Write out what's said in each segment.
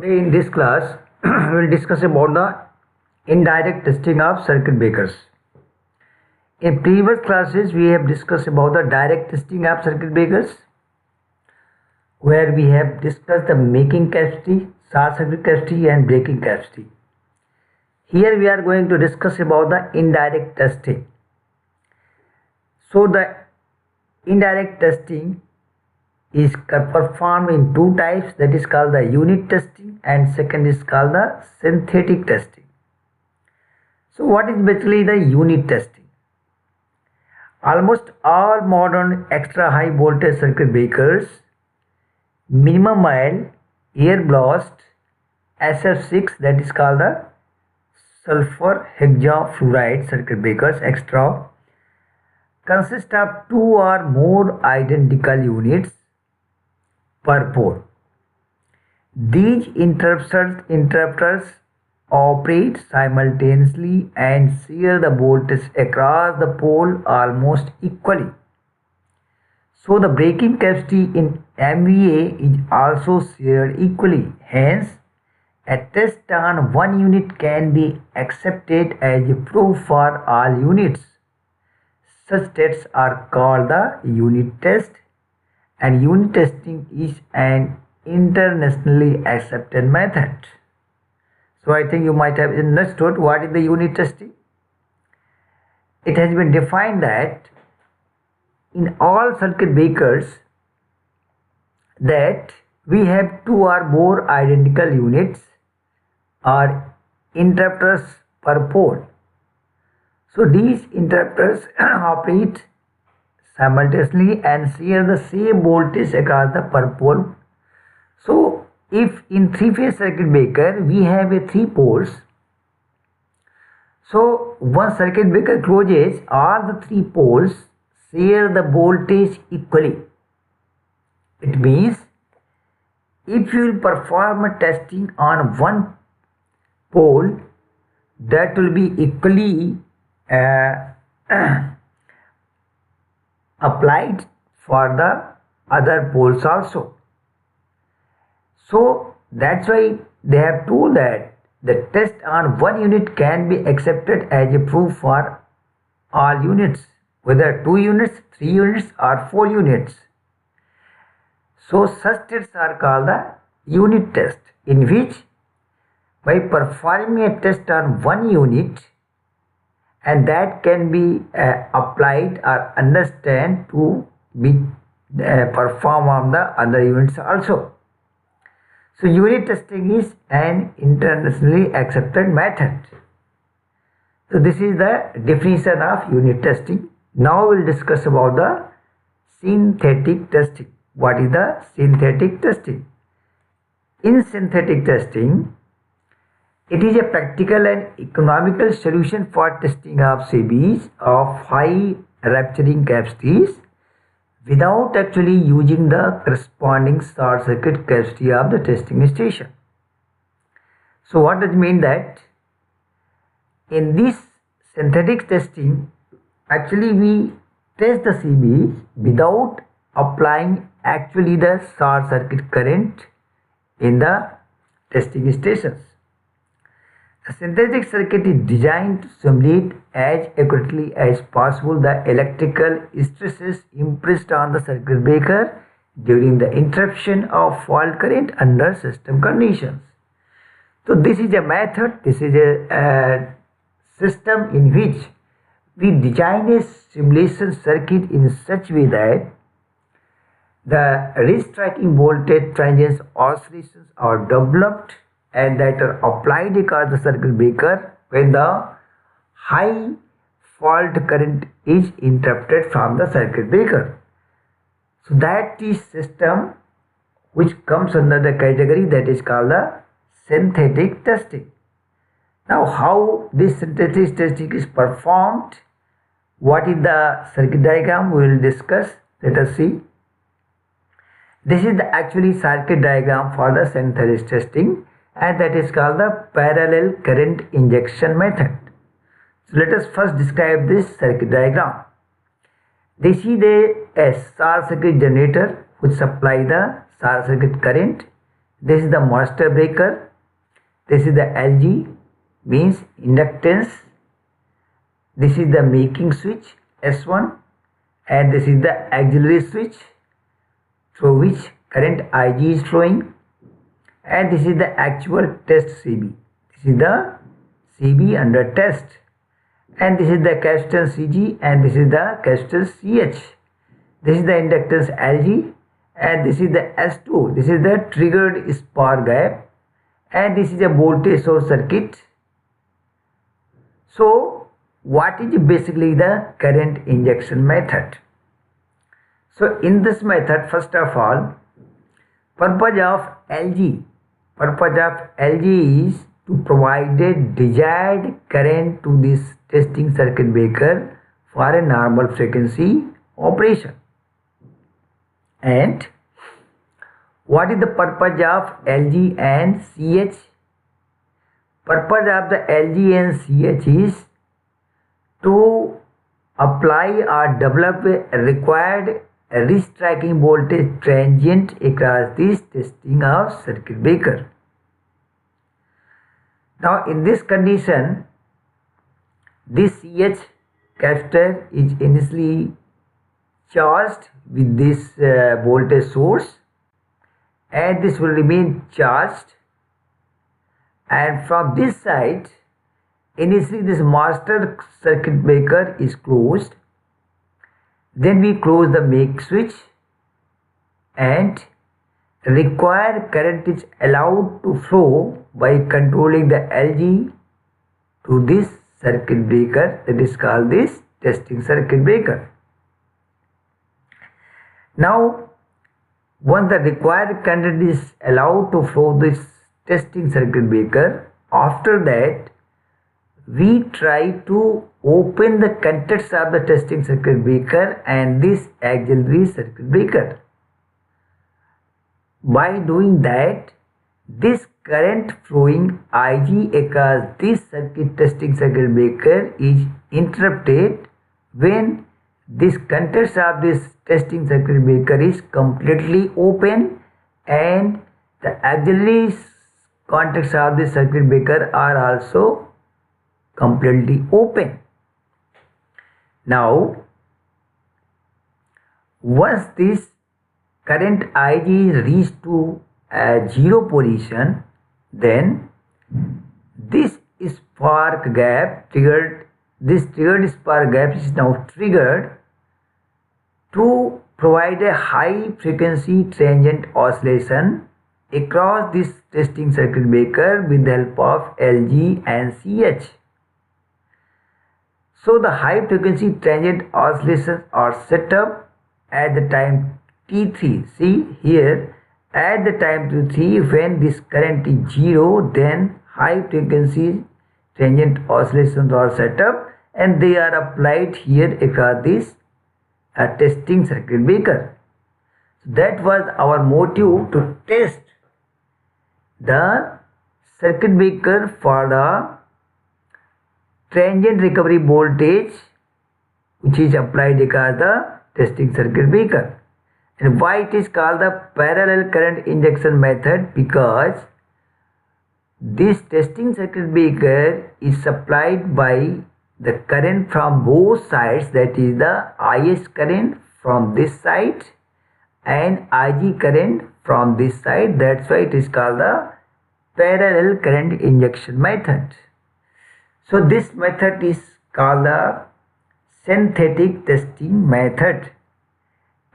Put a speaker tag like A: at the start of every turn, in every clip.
A: Today in this class, we will discuss about the indirect testing of circuit breakers. In previous classes, we have discussed about the direct testing of circuit breakers, where we have discussed the making capacity, short circuit capacity and breaking capacity. Here we are going to discuss about the indirect testing. So the indirect testing is performed in two types, that is called the unit testing and second is called the synthetic testing. So what is basically the unit testing? Almost all modern extra high voltage circuit breakers, minimum mile, air blast, SF6, that is called the sulfur hexafluoride circuit breakers extra, consist of two or more identical units per pole. These interrupters operate simultaneously and share the voltage across the pole almost equally. So the breaking capacity in MVA is also shared equally. Hence, a test on one unit can be accepted as proof for all units. Such tests are called the unit test, and unit testing is an internationally accepted method. So I think you might have understood what is the unit testing. It has been defined that in all circuit breakers that we have two or more identical units or interrupters per pole. So these interrupters operate simultaneously and share the same voltage across the per pole. So if in three-phase circuit breaker we have a three poles, so one circuit breaker closes, all the three poles share the voltage equally. It means if you will perform a testing on one pole, that will be equally applied for the other poles also. So that's why they have told that the test on one unit can be accepted as a proof for all units, whether 2 units, 3 units or 4 units. So such tests are called the unit test, in which by performing a test on one unit, and that can be applied or understand to be performed on the other units also. So unit testing is an internationally accepted method. So this is the definition of unit testing. Now we will discuss about the synthetic testing. What is the synthetic testing? In synthetic testing, it is a practical and economical solution for testing of CBs of high rupturing capacities without actually using the corresponding short circuit capacity of the testing station. So what does it mean that in this synthetic testing, actually we test the CBs without applying actually the short circuit current in the testing stations. A synthetic circuit is designed to simulate as accurately as possible the electrical stresses impressed on the circuit breaker during the interruption of fault current under system conditions. So this is a method, this is a system in which we design a simulation circuit in such way that the risk-tracking voltage transient oscillations are developed and that are applied across the circuit breaker when the high fault current is interrupted from the circuit breaker. So that is system which comes under the category that is called the synthetic testing. Now how this synthetic testing is performed, what is the circuit diagram, we will discuss. Let us see. This is the actually circuit diagram for the synthetic testing, and that is called the parallel current injection method. So let us first describe this circuit diagram. This is a short circuit generator which supply the short circuit current This is the master breaker. This is the LG, means inductance. This is the making switch S1, and this is the auxiliary switch through which current IG is flowing, and this is the actual test CB. This is the CB under test, and this is the capacitance CG, and this is the capacitance CH. This is the inductance LG, and this is the S2. This is the triggered spark gap, and this is a voltage source circuit. So what is basically the current injection method? So in this method, first of all, purpose of LG is to provide a desired current to this testing circuit breaker for a normal frequency operation. And what is the purpose of LG and CH? Purpose of the LG and CH is to apply or develop a required wrist tracking voltage transient across this testing of circuit breaker. Now in this condition, this CH capacitor is initially charged with this voltage source, and this will remain charged, and from this side initially this master circuit breaker is closed. Then we close the make switch, and required current is allowed to flow by controlling the LG to this circuit breaker, that is called this testing circuit breaker. Now once the required current is allowed to flow this testing circuit breaker, after that we try to open the contacts of the testing circuit breaker and this auxiliary circuit breaker. By doing that, this current flowing IG across this testing circuit breaker is interrupted when this contacts of this testing circuit breaker is completely open and the auxiliary contacts of the circuit breaker are also completely open. Now once this current IG is reached to a zero position, then this spark gap triggered, this triggered spark gap is now triggered to provide a high frequency transient oscillation across this testing circuit breaker with the help of LG and CH. So the high frequency transient oscillations are set up at the time T3. See here, at the time T3 when this current is 0, then high frequency transient oscillations are set up and they are applied here across this testing circuit breaker. So that was our motive to test the circuit breaker for the transient recovery voltage which is applied across the testing circuit breaker. And why it is called the parallel current injection method? Because this testing circuit breaker is supplied by the current from both sides, that is the IS current from this side and IG current from this side. That's why it is called the parallel current injection method. So this method is called the synthetic testing method.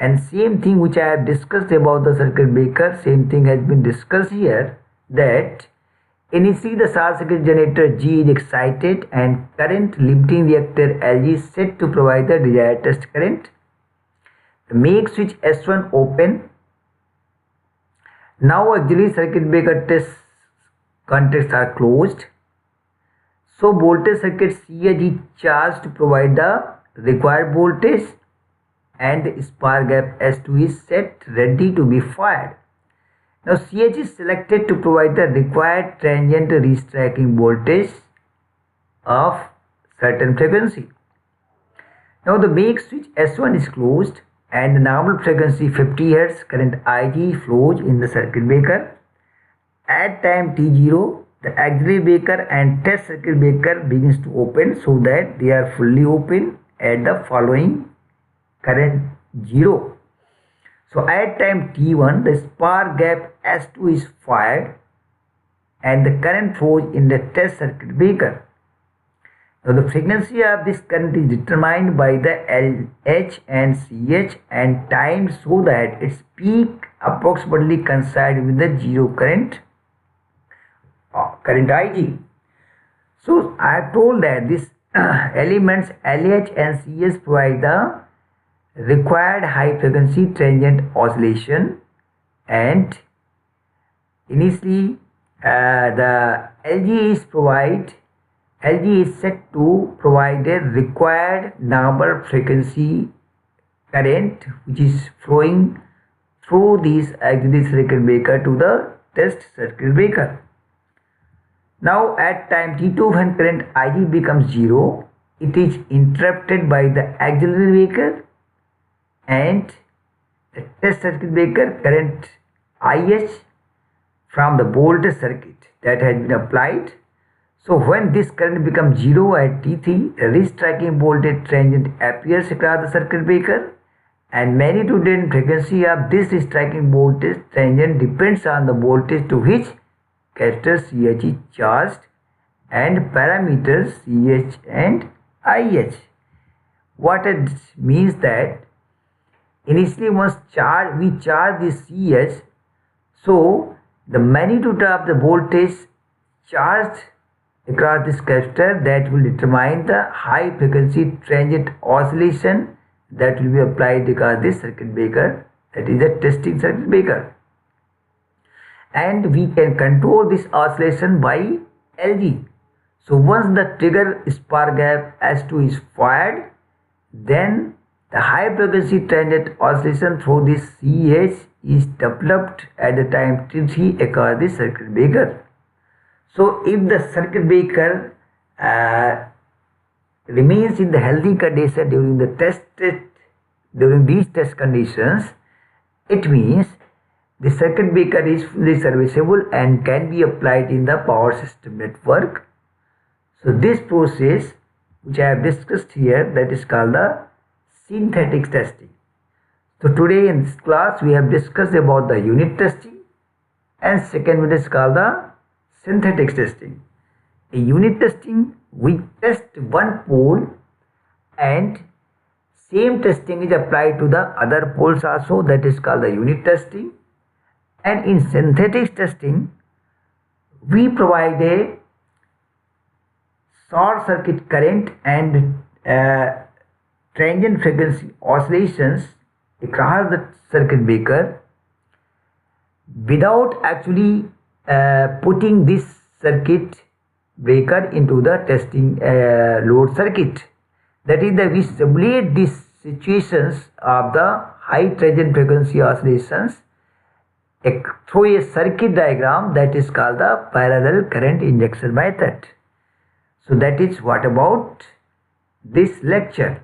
A: And same thing which I have discussed about the circuit breaker, same thing has been discussed here, that initially the short circuit generator G is excited and current limiting reactor LG is set to provide the desired test current. The make switch S1 open. Now auxiliary circuit breaker test contacts are closed. So voltage circuit CH is charged to provide the required voltage and the spark gap S2 is set ready to be fired. Now CH is selected to provide the required transient retracking voltage of certain frequency. Now the make switch S1 is closed and the normal frequency 50 Hz current IG flows in the circuit breaker. At time t0, the auxiliary breaker and test circuit breaker begins to open, so that they are fully open at the following current 0. So at time t1, the spark gap S2 is fired and the current flows in the test circuit breaker. Now the frequency of this current is determined by the LH and CH and timed so that its peak approximately coincides with the zero current IG. So I have told that these elements LH and CH provide the required high frequency transient oscillation, and initially the LG is set to provide a required normal frequency current which is flowing through this auxiliary circuit breaker to the test circuit breaker. Now at time t2, when current IG becomes 0, it is interrupted by the auxiliary breaker and the test circuit breaker current IH from the voltage circuit that has been applied. So when this current becomes 0 at T3, the restriking voltage transient appears across the circuit breaker, and magnitude and frequency of this restriking voltage transient depends on the voltage to which capacitor CH is charged and parameters CH and IH. What it means that initially once we charge this CH, so the magnitude of the voltage charged across this capacitor that will determine the high frequency transient oscillation that will be applied across this circuit breaker, that is a testing circuit breaker. And we can control this oscillation by LG. So once the trigger spark gap S2 is fired, then the high frequency transient oscillation through this CH is developed at the time T3 across the circuit breaker. So if the circuit breaker remains in the healthy condition during these test conditions, it means the circuit breaker is fully serviceable and can be applied in the power system network. So this process which I have discussed here, that is called the synthetic testing. So today in this class we have discussed about the unit testing, and second one is called the synthetic testing. In unit testing, we test one pole and same testing is applied to the other poles also, that is called the unit testing. And in synthetic testing, we provide a short circuit current and transient frequency oscillations across the circuit breaker without actually putting this circuit breaker into the testing load circuit. That is that we simulate these situations of the high transient frequency oscillations through a circuit diagram, that is called the parallel current injection method. So that is what about this lecture.